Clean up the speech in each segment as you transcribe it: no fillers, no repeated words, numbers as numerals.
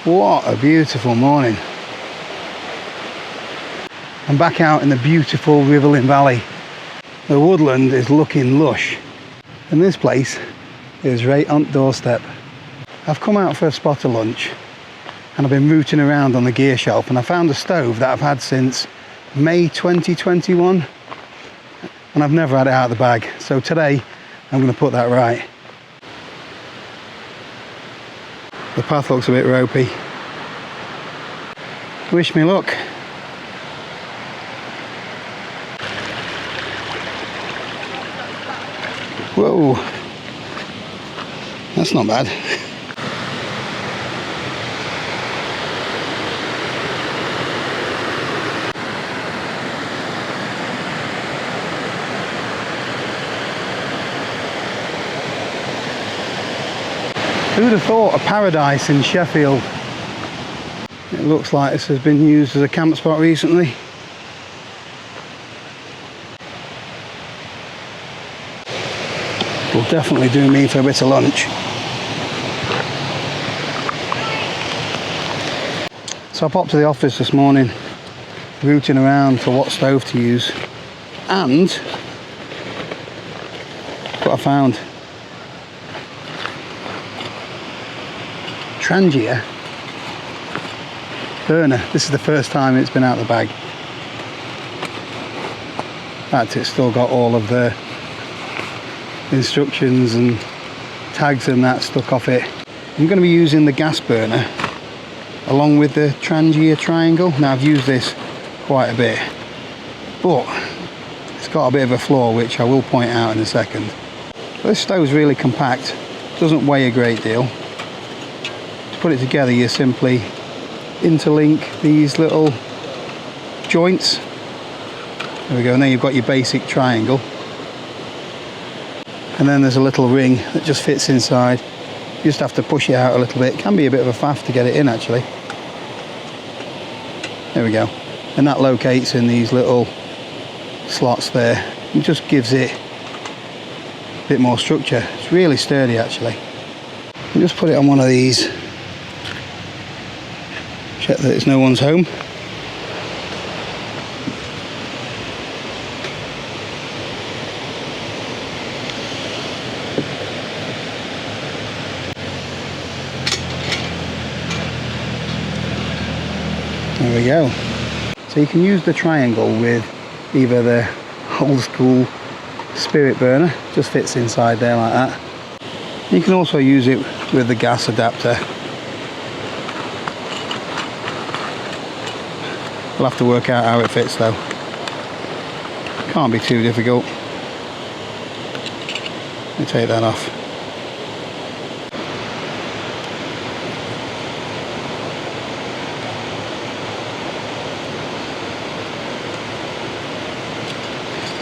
What a beautiful morning. I'm back out in the beautiful Riverlin Valley. The woodland is looking lush and this place is right on the doorstep. I've come out for a spot of lunch and I've been rooting around on the gear shelf and I found a stove that I've had since May 2021 and I've never had it out of the bag. So today I'm going to put that right. The path looks a bit ropey. Wish me luck. Whoa, that's not bad. Who'd have thought a paradise in Sheffield? It looks like this has been used as a camp spot recently. Will definitely do me for a bit of lunch. So I popped to the office this morning, rooting around for what stove to use, and what I found. Trangia burner. This is the first time it's been out of the bag. In fact, it's still got all of the instructions and tags and that stuck off it. I'm going to be using the gas burner along with the Trangia Triangle. Now I've used this quite a bit, but it's got a bit of a flaw which I will point out in a second. But this stove's really compact, doesn't weigh a great deal. To put it together you simply interlink these little joints. There we go, and then you've got your basic triangle. And then there's a little ring that just fits inside. You just have to push it out a little bit. It can be a bit of a faff to get it in actually. There we go. And that locates in these little slots there. It just gives it a bit more structure. It's really sturdy actually. You just put it on one of these. Check that it's no one's home. There we go. So you can use the triangle with either the old school spirit burner, just fits inside there like that. You can also use it with the gas adapter. We'll have to work out how it fits though. Can't be too difficult. Let me take that off.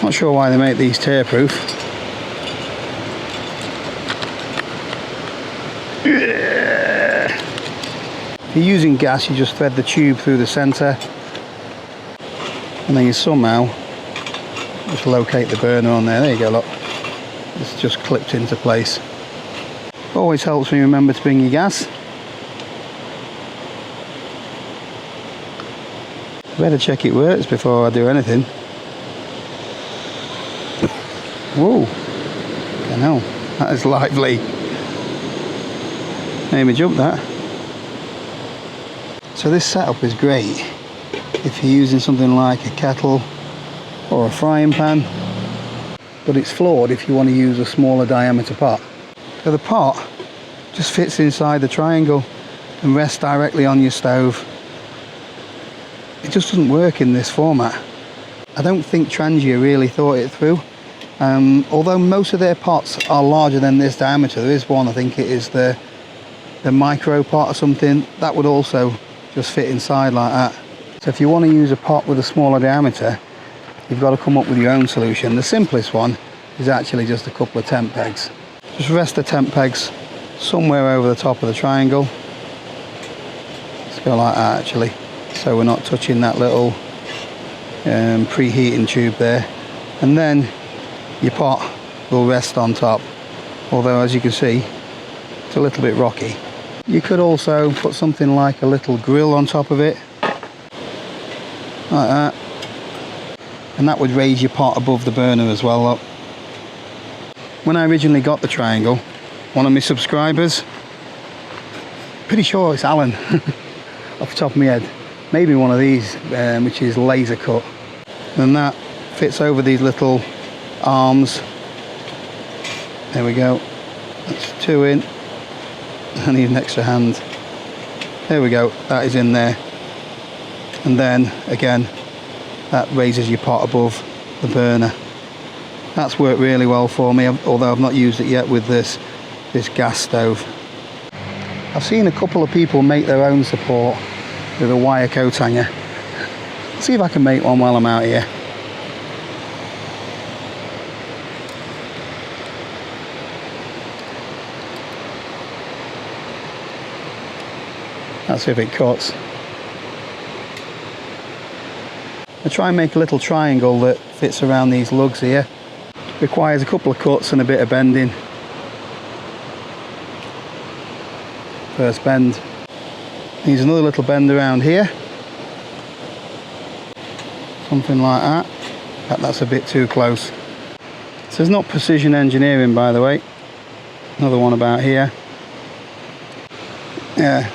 Not sure why they make these tear-proof. If you're using gas, you just thread the tube through the centre, and then you somehow just locate the burner on there. There you go, look. It's just clipped into place. Always helps me remember to bring your gas. Better check it works before I do anything. Whoa, I know, that is lively. Made me jump that. So this setup is great if you're using something like a kettle or a frying pan, but it's flawed if you want to use a smaller diameter pot. So the pot just fits inside the triangle and rests directly on your stove. It just doesn't work in this format. I don't think Trangia really thought it through. Although most of their pots are larger than this diameter, there is one, I think it is the micro pot or something, that would also just fit inside like that. So if you want to use a pot with a smaller diameter, you've got to come up with your own solution. The simplest one is actually just a couple of tent pegs. Just rest the tent pegs somewhere over the top of the triangle. Let's go like that actually, so we're not touching that little preheating tube there. And then your pot will rest on top, although as you can see it's a little bit rocky. You could also put something like a little grill on top of it, like that, and that would raise your pot above the burner as well. Look. When I originally got the Triangle, one of my subscribers, pretty sure it's Alan, off the top of my head, maybe one of these, which is laser cut, and that fits over these little arms. There we go, that's 2 in. I need an extra hand. There we go, that is in there. And then again, that raises your pot above the burner. That's worked really well for me, although I've not used it yet with this gas stove. I've seen a couple of people make their own support with a wire coat hanger. Let's see if I can make one while I'm out here. Let's see if it cuts. I try and make a little triangle that fits around these lugs here. Requires a couple of cuts and a bit of bending. First bend. Needs another little bend around here. Something like that. That's a bit too close. This is not precision engineering, by the way. Another one about here. Yeah.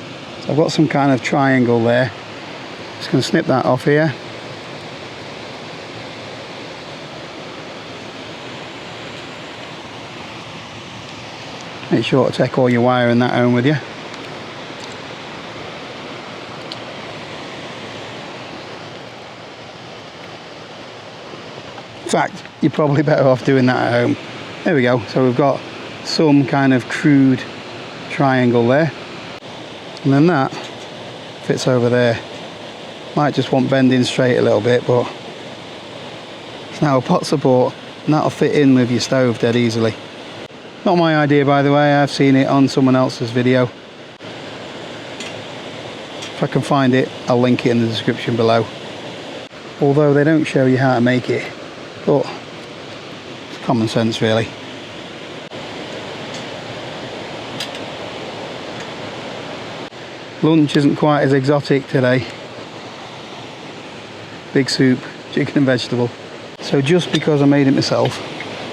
I've got some kind of triangle there. Just going to snip that off here. Make sure to take all your wire and that home with you. In fact, you're probably better off doing that at home. There we go. So we've got some kind of crude triangle there. And then that fits over there. Might just want bending straight a little bit, but it's now a pot support, and that'll fit in with your stove dead easily. Not my idea, by the way. I've seen it on someone else's video. If I can find it, I'll link it in the description below. Although they don't show you how to make it, but it's common sense really. Lunch isn't quite as exotic today. Big soup, chicken and vegetable. So just because I made it myself,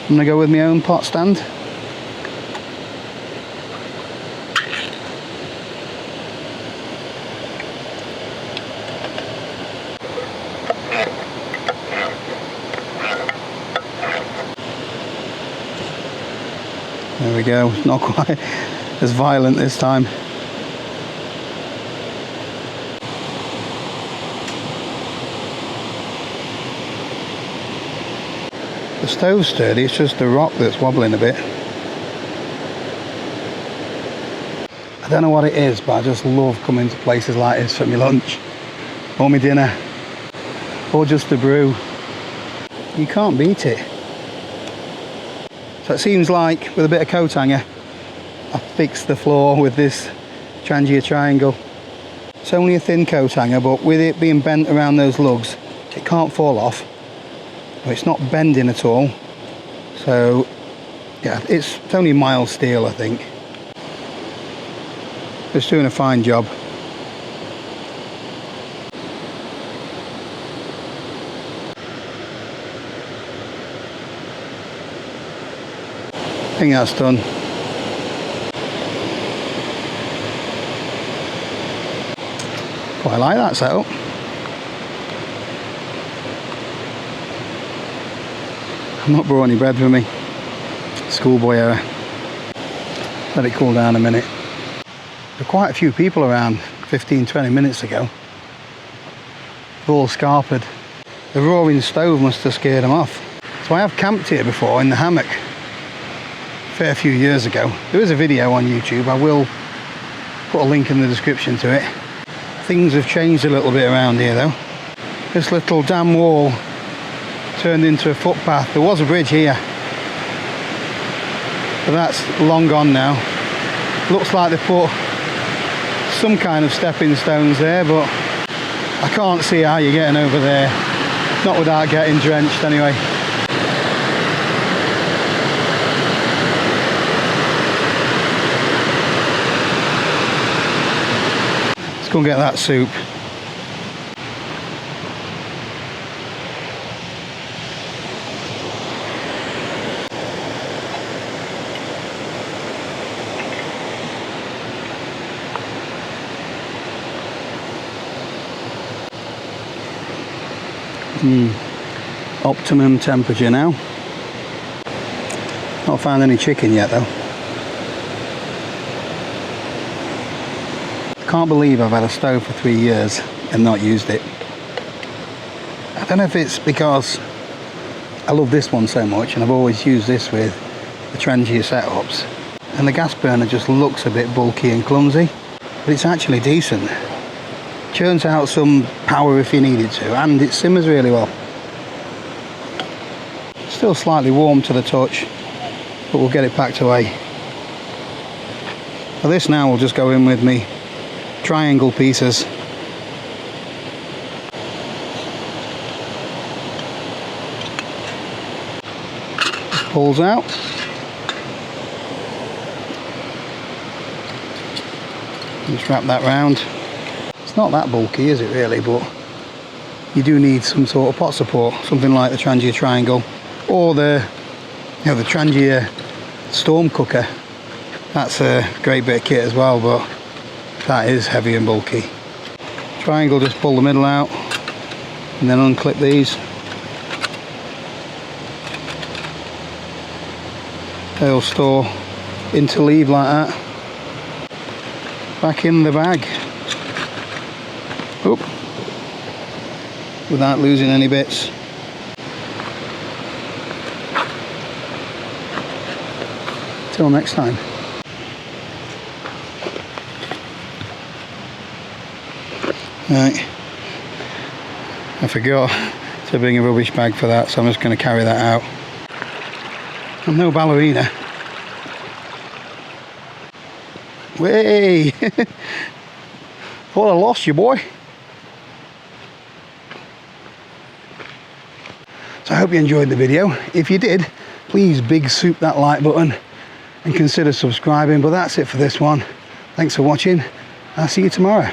I'm going to go with my own pot stand. There we go, not quite as violent this time. The stove's sturdy, it's just the rock that's wobbling a bit. I don't know what it is, but I just love coming to places like this for my lunch, or my dinner, or just a brew. You can't beat it. So it seems like with a bit of coat hanger, I fixed the floor with this Trangia Triangle. It's only a thin coat hanger, but with it being bent around those lugs, it can't fall off. It's not bending at all, so yeah, it's only mild steel, I think. It's doing a fine job. I think that's done. Quite like that setup. I've not brought any bread with me. Schoolboy error. Let it cool down a minute. There were quite a few people around 15-20 minutes ago. They're all scarpered. The roaring stove must have scared them off. So I have camped here before in the hammock a fair few years ago. There is a video on YouTube. I will put a link in the description to it. Things have changed a little bit around here though. This little dam wall turned into a footpath. There was a bridge here, but that's long gone now. Looks like they put some kind of stepping stones there, but I can't see how you're getting over there, not without getting drenched anyway. go and get that soup. Optimum temperature now. Not found any chicken yet though. Can't believe I've had a stove for 3 years and not used it. I don't know if it's because I love this one so much and I've always used this with the Trangia setups, and the gas burner just looks a bit bulky and clumsy, but it's actually decent. Churns out some power if you need it to, and it simmers really well. Still slightly warm to the touch, but we'll get it packed away. For this now we'll just go in with me triangle pieces. Pulls out. Just wrap that round. It's not that bulky, is it really, but you do need some sort of pot support, something like the Trangia Triangle or the Trangia storm cooker. That's a great bit of kit as well, but that is heavy and bulky. Triangle, just pull the middle out and then unclip these. They'll store interleave like that. Back in the bag. Oop. Without losing any bits. Till next time. Right, I forgot to bring a rubbish bag for that, so I'm just going to carry that out. I'm no ballerina. Way! Thought I lost you, boy. So I hope you enjoyed the video. If you did, please big soup that like button and consider subscribing. But that's it for this one. Thanks for watching. I'll see you tomorrow.